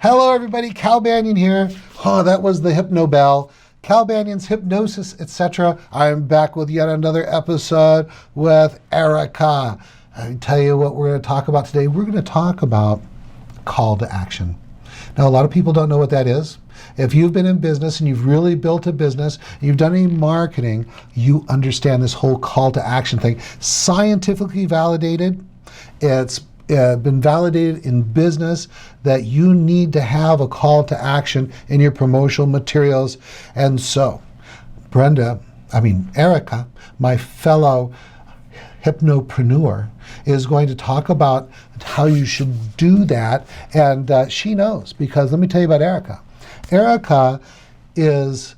Hello everybody, Cal Banyan here. Oh, that was the Hypno Bell. Cal Banyan's Hypnosis, etc. I'm back with yet another episode with Erika. I tell you what we're going to talk about today. We're going to talk about call to action. Now, a lot of people don't know what that is. If you've been in business and you've really built a business, you've done any marketing, you understand this whole call to action thing. Scientifically validated. It's been validated in business that you need to have a call to action in your promotional materials. And so, Erika, my fellow Hypnopreneur, is going to talk about how you should do that. And she knows, because let me tell you about Erika. Erika is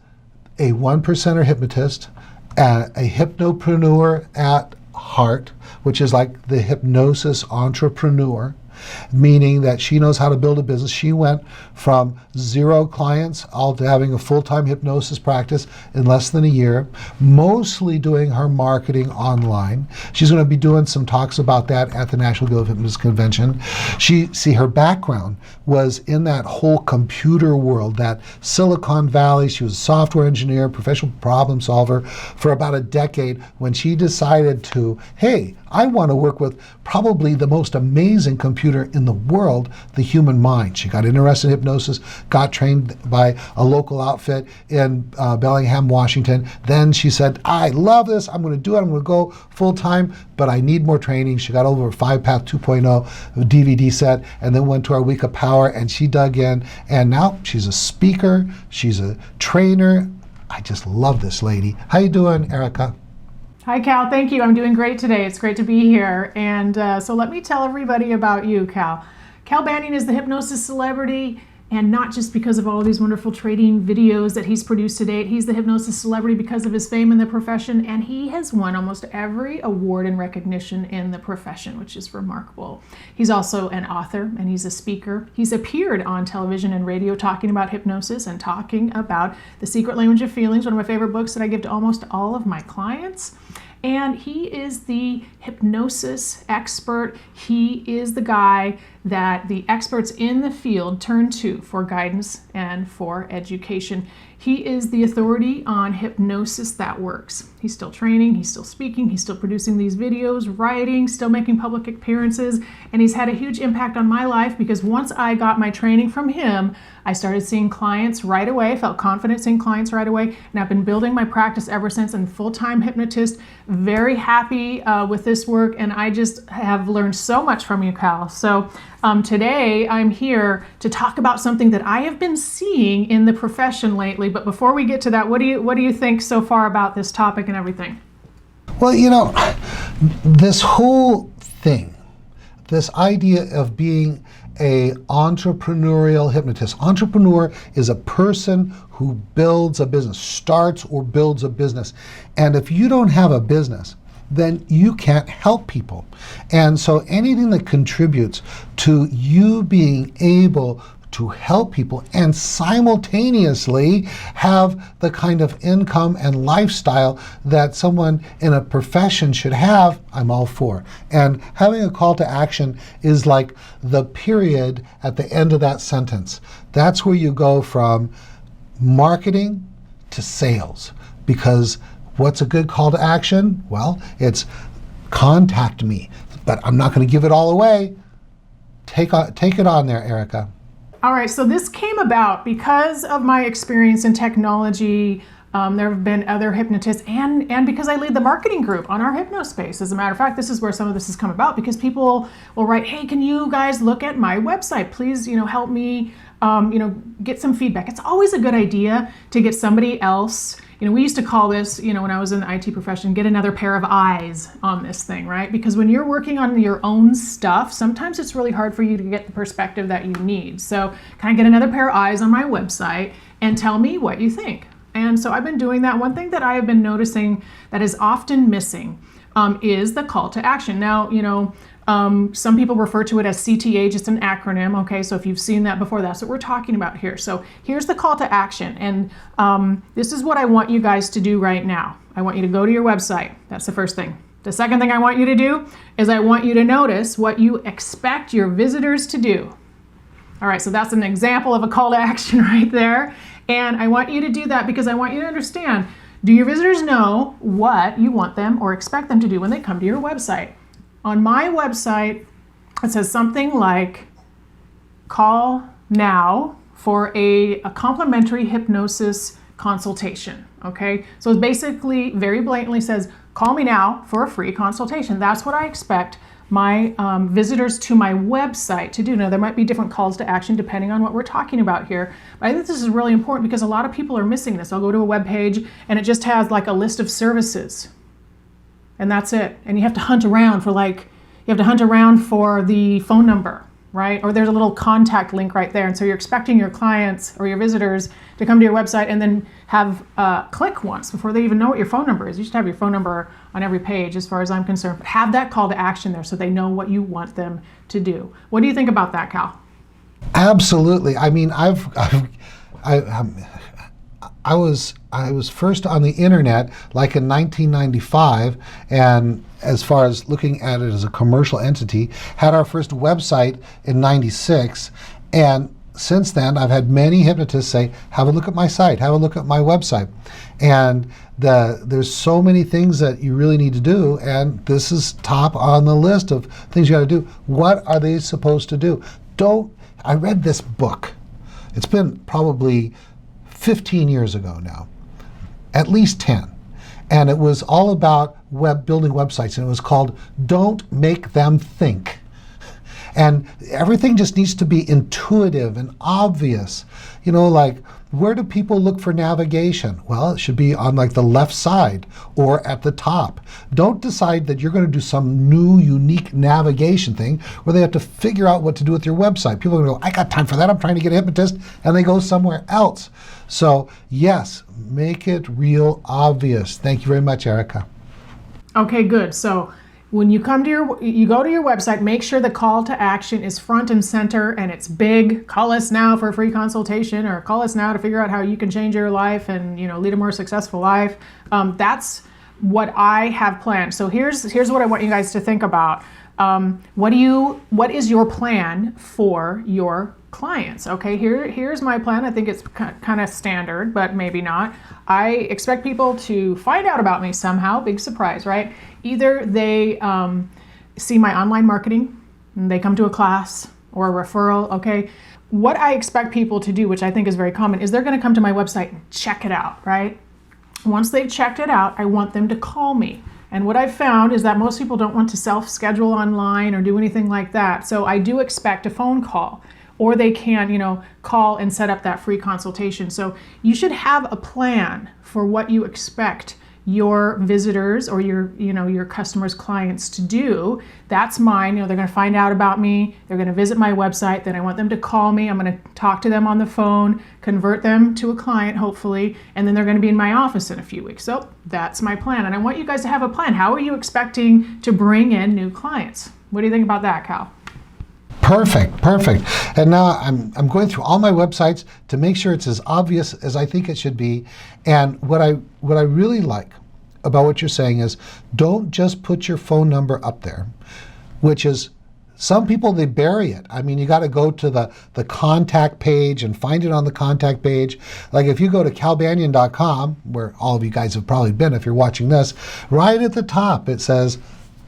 a 1%er hypnotist, a Hypnopreneur at heart, which is like the hypnosis entrepreneur, meaning that she knows how to build a business. She went from 0 clients all to having a full-time hypnosis practice in less than a year, mostly doing her marketing online. She's going to be doing some talks about that at the National Guild of Hypnosis Convention. Her background was in that whole computer world, that Silicon Valley. She was a software engineer, professional problem solver for about a decade when she decided to, hey, I want to work with probably the most amazing computer in the world, the human mind. She got interested in hypnosis, got trained by a local outfit in Bellingham, Washington. Then she said, I love this, I'm going to do it, I'm going to go full time, but I need more training. She got over a 5-Path 2.0 DVD set and then went to our Week of Power, and she dug in, and now she's a speaker, she's a trainer. I just love this lady. How you doing, Erika? Hi, Cal. Thank you. I'm doing great today. It's great to be here. And so let me tell everybody about you, Cal. Cal Banyan is the hypnosis celebrity, and not just because of all these wonderful trading videos that he's produced to date. He's the hypnosis celebrity because of his fame in the profession, and he has won almost every award and recognition in the profession, which is remarkable. He's also an author, and he's a speaker. He's appeared on television and radio talking about hypnosis and talking about The Secret Language of Feelings, one of my favorite books that I give to almost all of my clients. And he is the hypnosis expert. He is the guy that the experts in the field turn to for guidance and for education. He is the authority on hypnosis that works. He's still training, he's still speaking, he's still producing these videos, writing, still making public appearances, and he's had a huge impact on my life because once I got my training from him, I started seeing clients right away, felt confident seeing clients right away, and I've been building my practice ever since. I'm a full-time hypnotist, very happy with this work, and I just have learned so much from you, Cal. So today I'm here to talk about something that I have been seeing in the profession lately. But before we get to that, what do you think so far about this topic and everything? Well, this whole thing, this idea of being a entrepreneurial hypnotist. Entrepreneur is a person who builds a business, starts or builds a business. And if you don't have a business, then you can't help people. And so anything that contributes to you being able to help people and simultaneously have the kind of income and lifestyle that someone in a profession should have, I'm all for. And having a call to action is like the period at the end of that sentence. That's where you go from marketing to sales. Because what's a good call to action? Well, it's contact me, but I'm not going to give it all away. Take it on there, Erika. All right, so this came about because of my experience in technology. There have been other hypnotists, and because I lead the marketing group on our Hypnospace. As a matter of fact, this is where some of this has come about, because people will write, hey, can you guys look at my website? Please, help me, get some feedback. It's always a good idea to get somebody else. We used to call this, when I was in the IT profession, get another pair of eyes on this thing, right? Because when you're working on your own stuff, sometimes it's really hard for you to get the perspective that you need. So can I get another pair of eyes on my website and tell me what you think? And so I've been doing that. One thing that I have been noticing that is often missing is the call to action. Now, some people refer to it as CTA, just an acronym. Okay, so if you've seen that before, that's what we're talking about here. So here's the call to action, and this is what I want you guys to do right now. I want you to go to your website. That's the first thing. The second thing I want you to do is I want you to notice what you expect your visitors to do. All right, so that's an example of a call to action right there. And I want you to do that because I want you to understand, do your visitors know what you want them or expect them to do when they come to your website? On my website, it says something like, call now for a complimentary hypnosis consultation, okay? So it basically very blatantly says, call me now for a free consultation. That's what I expect my visitors to my website to do. Now, there might be different calls to action depending on what we're talking about here, but I think this is really important because a lot of people are missing this. I'll go to a web page and it just has like a list of services, and that's it. And you have to hunt around for the phone number, right? Or there's a little contact link right there. And so you're expecting your clients or your visitors to come to your website and then have click once before they even know what your phone number is. You should have your phone number on every page as far as I'm concerned, but have that call to action there so they know what you want them to do. What do you think about that, Cal? Absolutely. I mean, I was first on the internet like in 1995, and as far as looking at it as a commercial entity, had our first website in 96, and since then I've had many hypnotists say, have a look at my site, have a look at my website. And there's so many things that you really need to do, and this is top on the list of things you got to do. What are they supposed to do? I read this book. It's been probably 15 years ago now, at least 10. And it was all about building websites, and it was called Don't Make Them Think. And everything just needs to be intuitive and obvious. You know, like, where do people look for navigation? Well, it should be on like the left side or at the top. Don't decide that you're going to do some new, unique navigation thing where they have to figure out what to do with your website. People are going to go, I got time for that. I'm trying to get a hypnotist, and they go somewhere else. So yes, make it real obvious. Thank you very much, Erika. Okay, good. So when you go to your website, make sure the call to action is front and center and it's big. Call us now for a free consultation, or call us now to figure out how you can change your life and, you know, lead a more successful life. That's what I have planned. So here's what I want you guys to think about. What is your plan for your clients? Okay, here's my plan. I think it's kind of standard, but maybe not. I expect people to find out about me somehow. Big surprise, right? Either they see my online marketing, and they come to a class or a referral, okay? What I expect people to do, which I think is very common, is they're going to come to my website and check it out, right? Once they've checked it out, I want them to call me. And what I've found is that most people don't want to self-schedule online or do anything like that. So I do expect a phone call, or they can, call and set up that free consultation. So you should have a plan for what you expect your visitors or your customers' clients to do. That's mine. They're going to find out about me. They're going to visit my website. Then I want them to call me. I'm going to talk to them on the phone, convert them to a client, hopefully, and then they're going to be in my office in a few weeks. So that's my plan. And I want you guys to have a plan. How are you expecting to bring in new clients? What do you think about that, Cal? Perfect. And now I'm going through all my websites to make sure it's as obvious as I think it should be. And what I really like about what you're saying is, don't just put your phone number up there, which is, some people, they bury it. I mean, you got to go to the contact page and find it on the contact page. Like if you go to calbanyan.com, where all of you guys have probably been if you're watching this, right at the top it says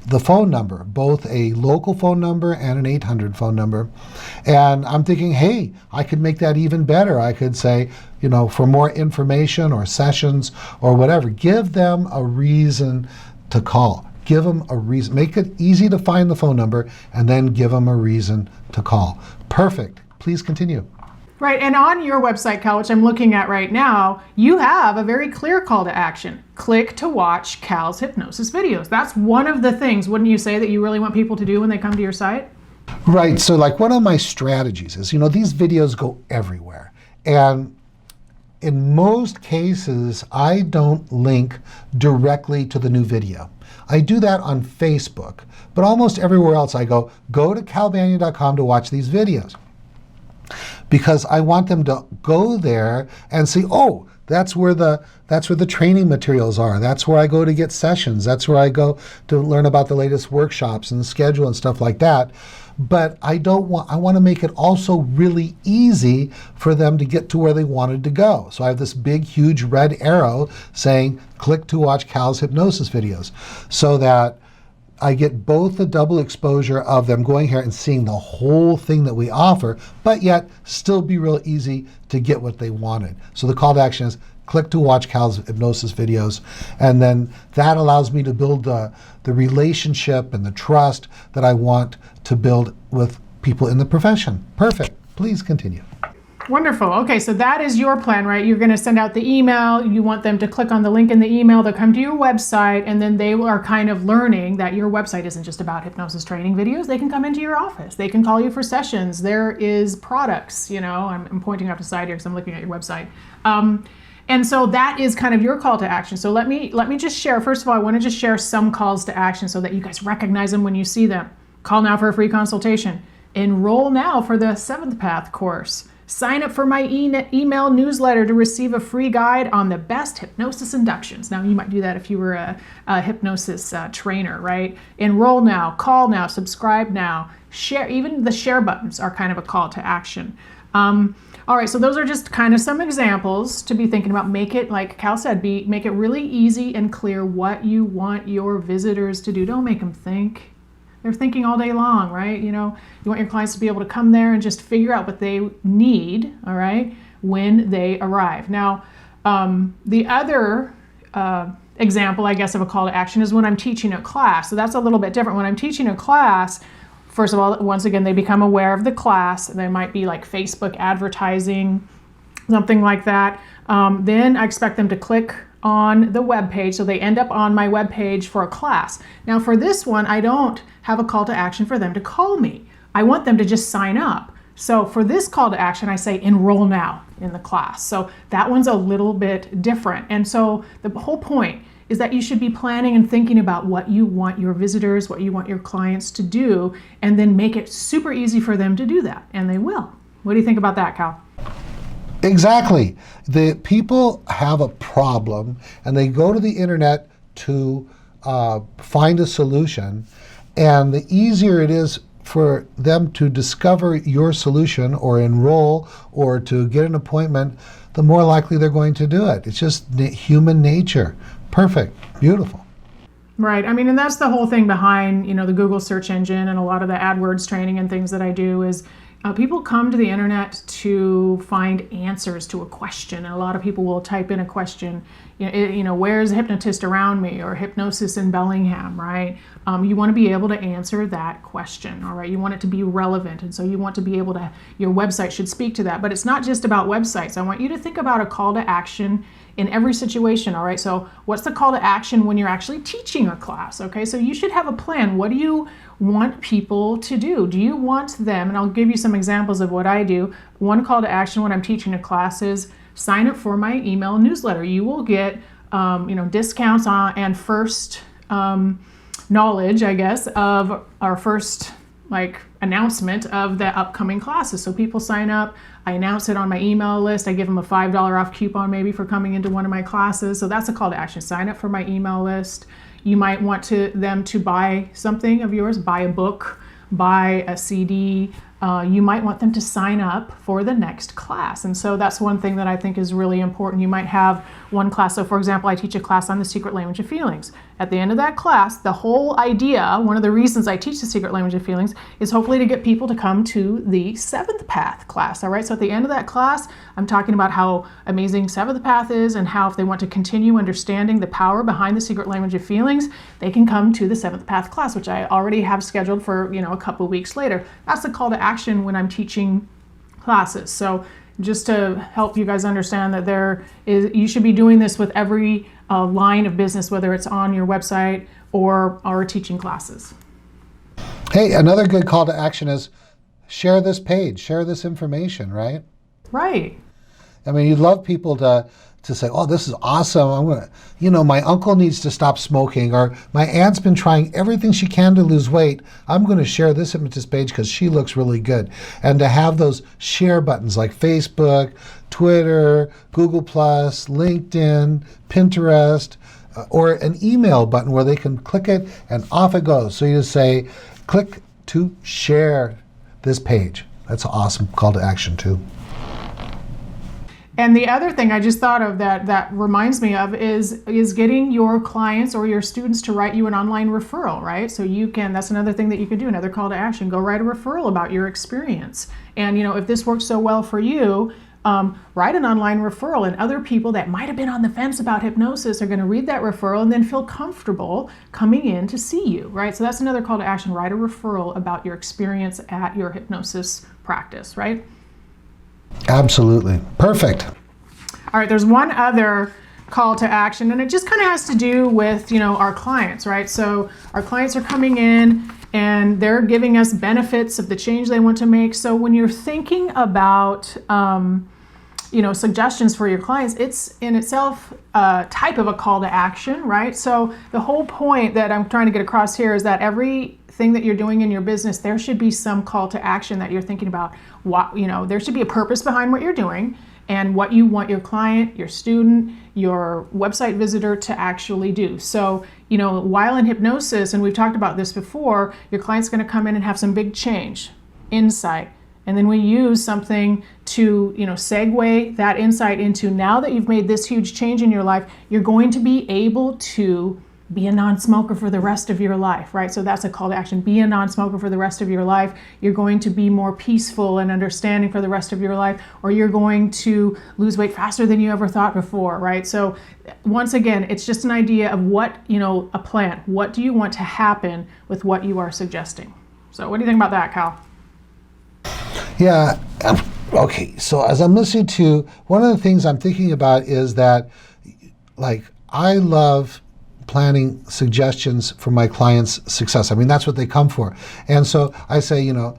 the phone number, both a local phone number and an 800 phone number. And I'm thinking, hey, I could make that even better. I could say, for more information or sessions or whatever, give them a reason to call. Give them a reason. Make it easy to find the phone number and then give them a reason to call. Perfect. Please continue. Right, and on your website, Cal, which I'm looking at right now, you have a very clear call to action. Click to watch Cal's hypnosis videos. That's one of the things, wouldn't you say, that you really want people to do when they come to your site? Right, so like one of my strategies is, these videos go everywhere. And in most cases, I don't link directly to the new video. I do that on Facebook, but almost everywhere else I go to calbanyan.com to watch these videos. Because I want them to go there and see, oh, that's where the training materials are. That's where I go to get sessions. That's where I go to learn about the latest workshops and the schedule and stuff like that. But I want to make it also really easy for them to get to where they wanted to go. So I have this big, huge red arrow saying, click to watch Cal's hypnosis videos, so that I get both the double exposure of them going here and seeing the whole thing that we offer, but yet still be real easy to get what they wanted. So the call to action is click to watch Cal's hypnosis videos, and then that allows me to build the relationship and the trust that I want to build with people in the profession. Perfect. Please continue. Wonderful. Okay, so that is your plan, right? You're going to send out the email. You want them to click on the link in the email. They'll come to your website, and then they are kind of learning that your website isn't just about hypnosis training videos. They can come into your office. They can call you for sessions. There is products, I'm pointing up the side here because I'm looking at your website. And so that is kind of your call to action. So let me just share. First of all, I want to just share some calls to action so that you guys recognize them when you see them. Call now for a free consultation. Enroll now for the 7th Path course. Sign up for my email newsletter to receive a free guide on the best hypnosis inductions. Now, you might do that if you were a hypnosis trainer, right? Enroll now, call now, subscribe now, share. Even the share buttons are kind of a call to action. All right, so those are just kind of some examples to be thinking about. Make it, like Cal said, make it really easy and clear what you want your visitors to do. Don't make them think. They're thinking all day long, right? You want your clients to be able to come there and just figure out what they need, all right, when they arrive. Now, the other example, I guess, of a call to action is when I'm teaching a class. So that's a little bit different. When I'm teaching a class, first of all, once again, they become aware of the class. There might be like Facebook advertising, something like that. Then I expect them to click on the web page, so they end up on my web page for a class. Now for this one, I don't have a call to action for them to call me. I want them to just sign up. So for this call to action, I say enroll now in the class. So that one's a little bit different. And so the whole point is that you should be planning and thinking about what you want your visitors, what you want your clients to do, and then make it super easy for them to do that. And they will. What do you think about that, Cal? Exactly. The people have a problem and they go to the internet to find a solution, and the easier it is for them to discover your solution or enroll or to get an appointment, the more likely they're going to do it. It's just human nature. Perfect. Beautiful. Right. I mean, and that's the whole thing behind, the Google search engine and a lot of the AdWords training and things that I do is people come to the internet to find answers to a question. And a lot of people will type in a question, where's a hypnotist around me, or hypnosis in Bellingham, right? You want to be able to answer that question, all right? You want it to be relevant. And so you want to be able to, your website should speak to that. But it's not just about websites. I want you to think about a call to action in every situation, all right? So what's the call to action when you're actually teaching a class, okay? So you should have a plan. What do you want people to do? Do you want them, and I'll give you some examples of what I do. One call to action when I'm teaching a class is sign up for my email newsletter. You will get, discounts on and first knowledge, I guess, of our first announcement of the upcoming classes. So people sign up, I announce it on my email list, I give them a $5 off coupon maybe for coming into one of my classes. So that's a call to action. Sign up for my email list. You might want them to buy something of yours, buy a book, buy a CD. You might want them to sign up for the next class. And so that's one thing that I think is really important. You might have one class. So for example, I teach a class on the secret language of feelings. At the end of that class, the whole idea, one of the reasons I teach the secret language of feelings is hopefully to get people to come to the 7th Path class. All right. So at the end of that class, I'm talking about how amazing 7th Path is and how if they want to continue understanding the power behind the secret language of feelings, they can come to the 7th Path class, which I already have scheduled for, a couple weeks later. That's the call to action when I'm teaching classes. So just to help you guys understand that you should be doing this with every line of business, whether it's on your website or teaching classes. Hey, another good call to action is share this page, share this information, right? Right. I mean, you'd love people to say, oh, this is awesome. I'm going to, my uncle needs to stop smoking, or my aunt's been trying everything she can to lose weight. I'm going to share this hypnotist page because she looks really good. And to have those share buttons like Facebook, Twitter, Google+, LinkedIn, Pinterest, or an email button where they can click it and off it goes. So you just say, click to share this page. That's an awesome call to action too. And the other thing I just thought of that reminds me of is getting your clients or your students to write you an online referral, right? So that's another thing that you can do, another call to action. Go write a referral about your experience. And if this works so well for you, write an online referral, and other people that might have been on the fence about hypnosis are going to read that referral and then feel comfortable coming in to see you, right? So that's another call to action. Write a referral about your experience at your hypnosis practice, right? Absolutely. Perfect. All right, there's one other call to action, and it just kind of has to do with, our clients, right? So our clients are coming in and they're giving us benefits of the change they want to make. So when you're thinking about, suggestions for your clients, it's in itself a type of a call to action, right? So the whole point that I'm trying to get across here is that everything that you're doing in your business, there should be some call to action that you're thinking about. There should be a purpose behind what you're doing and what you want your client, your student, your website visitor to actually do. So, while in hypnosis, and we've talked about this before, your client's going to come in and have some big change, insight. And then we use something to, segue that insight into, now that you've made this huge change in your life, you're going to be able to be a non-smoker for the rest of your life, right? So that's a call to action. Be a non-smoker for the rest of your life. You're going to be more peaceful and understanding for the rest of your life, or you're going to lose weight faster than you ever thought before, right? So once again, it's just an idea of what, a plan. What do you want to happen with what you are suggesting? So what do you think about that, Cal? Yeah. Okay. So as I'm listening to, one of the things I'm thinking about is that, I love planning suggestions for my clients' success. I mean, that's what they come for. And so I say, the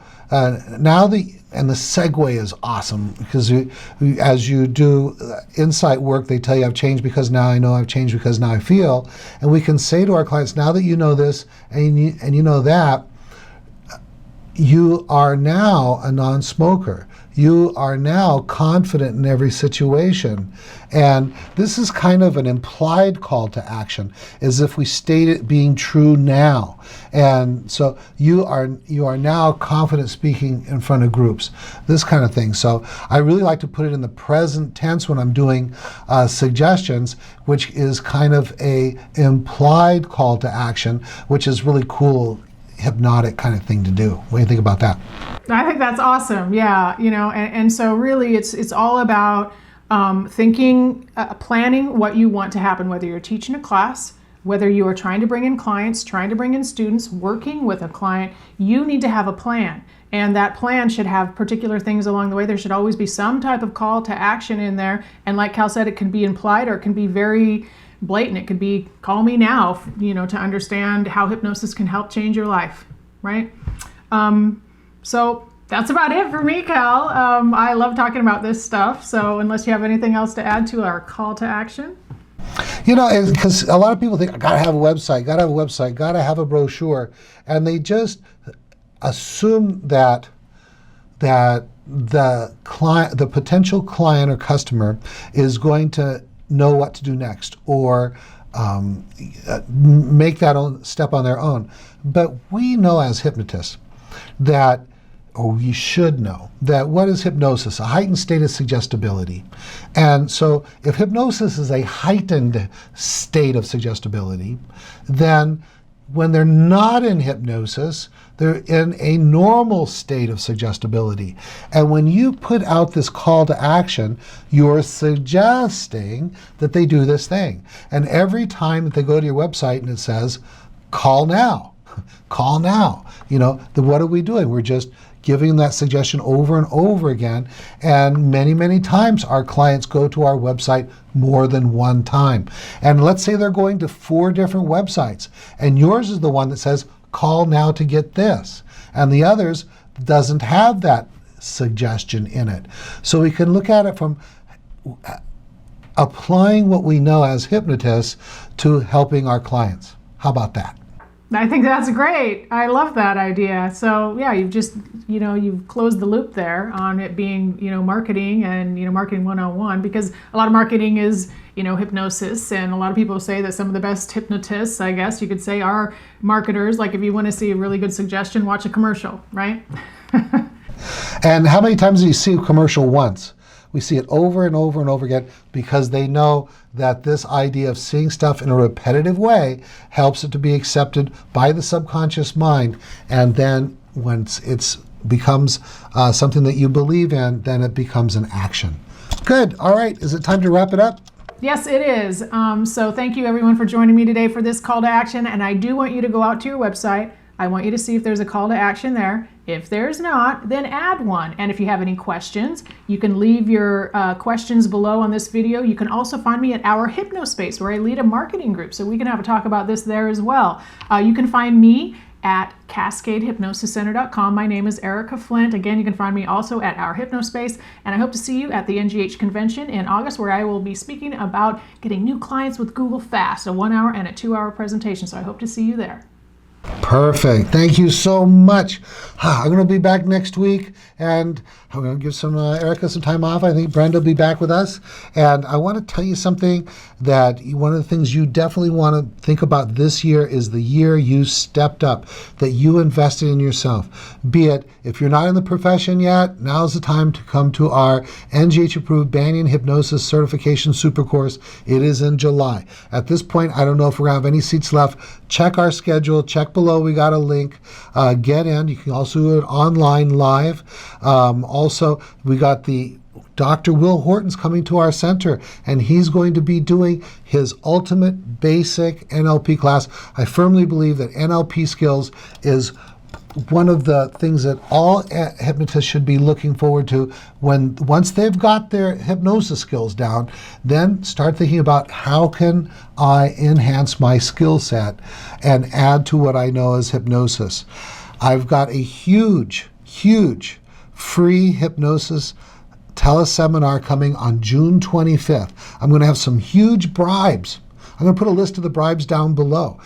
segue is awesome, because as you do insight work, they tell you I've changed because now I know, I've changed because now I feel. And we can say to our clients, now that you know this and you know that, you are now a non-smoker. You are now confident in every situation. And this is kind of an implied call to action, as if we state it being true now. And so you are now confident speaking in front of groups, this kind of thing. So I really like to put it in the present tense when I'm doing suggestions, which is kind of a implied call to action, which is really cool, hypnotic kind of thing to do. What do you think about that? I think that's awesome. Yeah, and so really it's all about thinking, planning what you want to happen, whether you're teaching a class, whether you are trying to bring in clients, trying to bring in students, working with a client. You need to have a plan, and that plan should have particular things along the way. There should always be some type of call to action in there, and like Cal said, it can be implied or it can be very blatant. It could be, call me now, to understand how hypnosis can help change your life, right? So that's about it for me, Cal. I love talking about this stuff. So unless you have anything else to add to our call to action. Because a lot of people think, I gotta have a website, gotta have a brochure, and they just assume that the client, the potential client or customer, is going to know what to do next, or make that own step on their own. But we know as hypnotists that, or we should know, that what is hypnosis? A heightened state of suggestibility. And so if hypnosis is a heightened state of suggestibility, then when they're not in hypnosis, they're in a normal state of suggestibility. And when you put out this call to action, you're suggesting that they do this thing. And every time that they go to your website and it says, call now, call now, what are we doing? We're just giving that suggestion over and over again. And many, many times our clients go to our website more than one time. And let's say they're going to 4 different websites, and yours is the one that says, call now to get this. And the others doesn't have that suggestion in it. So we can look at it from, applying what we know as hypnotists to helping our clients. How about that? I think that's great. I love that idea. So yeah, you've just, you've closed the loop there on it being, marketing and, marketing 101, because a lot of marketing is, hypnosis. And a lot of people say that some of the best hypnotists, I guess you could say, are marketers. Like if you want to see a really good suggestion, watch a commercial, right? And how many times do you see a commercial once? We see it over and over and over again because they know that this idea of seeing stuff in a repetitive way helps it to be accepted by the subconscious mind. And then once it becomes something that you believe in, then it becomes an action. Good. All right. Is it time to wrap it up? Yes, it is. So thank you everyone for joining me today for this call to action. And I do want you to go out to your website. I want you to see if there's a call to action there. If there's not, then add one. And if you have any questions, you can leave your questions below on this video. You can also find me at our Hypnospace, where I lead a marketing group, so we can have a talk about this there as well. You can find me at CascadeHypnosisCenter.com. My name is Erika Flint. Again, you can find me also at our Hypnospace, and I hope to see you at the NGH convention in August, where I will be speaking about getting new clients with Google Fast, a 1-hour and a 2-hour presentation. So I hope to see you there. Perfect. Thank you so much. I'm going to be back next week, and I'm going to give Erika some time off. I think Brenda will be back with us. And I want to tell you something that one of the things you definitely want to think about this year is the year you stepped up, that you invested in yourself. Be it, if you're not in the profession yet, now's the time to come to our NGH-approved Banyan Hypnosis Certification Super Course. It is in July. At this point, I don't know if we're going to have any seats left. Check our schedule. Check below. We got a link. Get in. You can also do it online live. Also, we got the Dr. Will Horton's coming to our center, and he's going to be doing his ultimate basic NLP class. I firmly believe that NLP skills is one of the things that all hypnotists should be looking forward to once they've got their hypnosis skills down, then start thinking about how can I enhance my skill set and add to what I know as hypnosis. I've got a huge free hypnosis teleseminar coming on June 25th. I'm going to have some huge bribes. I'm going to put a list of the bribes down below.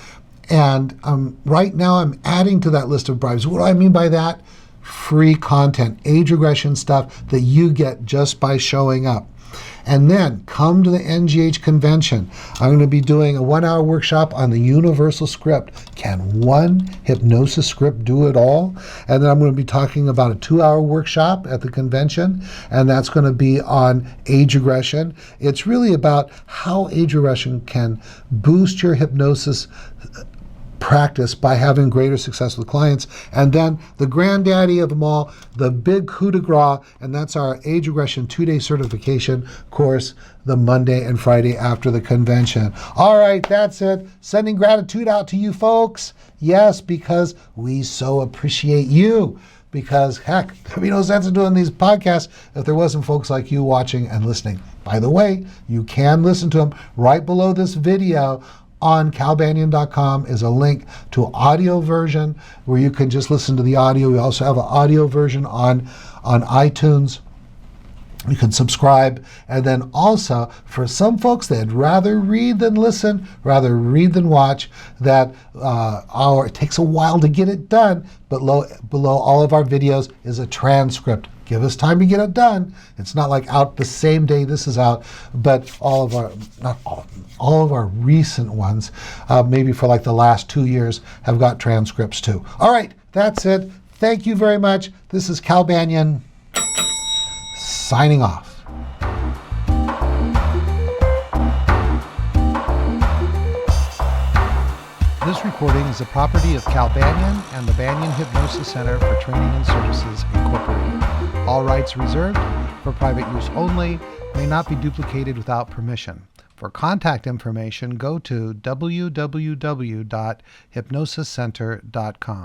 And right now I'm adding to that list of bribes. What do I mean by that? Free content, age regression stuff that you get just by showing up. And then come to the NGH convention. I'm going to be doing a 1-hour workshop on the universal script. Can one hypnosis script do it all? And then I'm going to be talking about a 2-hour workshop at the convention, and that's going to be on age regression. It's really about how age regression can boost your hypnosis practice by having greater success with clients. And then the granddaddy of them all, the big coup de grace, and that's our Age Regression 2-day certification course, the Monday and Friday after the convention. All right, that's it. Sending gratitude out to you folks. Yes, because we so appreciate you. Because heck, there'd be no sense in doing these podcasts if there wasn't folks like you watching and listening. By the way, you can listen to them right below this video. On calbanyan.com is a link to an audio version where you can just listen to the audio. We also have an audio version on iTunes. You can subscribe. And then also, for some folks that'd rather read than listen, rather read than watch, that it takes a while to get it done, but below all of our videos is a transcript. Give us time to get it done. It's not like out the same day this is out, but all of our recent ones, maybe for like the last 2 years, have got transcripts too. All right, that's it. Thank you very much. This is Cal Banyan signing off. This recording is the property of Cal Banyan and the Banyan Hypnosis Center for Training and Services, Incorporated. All rights reserved, for private use only, may not be duplicated without permission. For contact information, go to www.hypnosiscenter.com.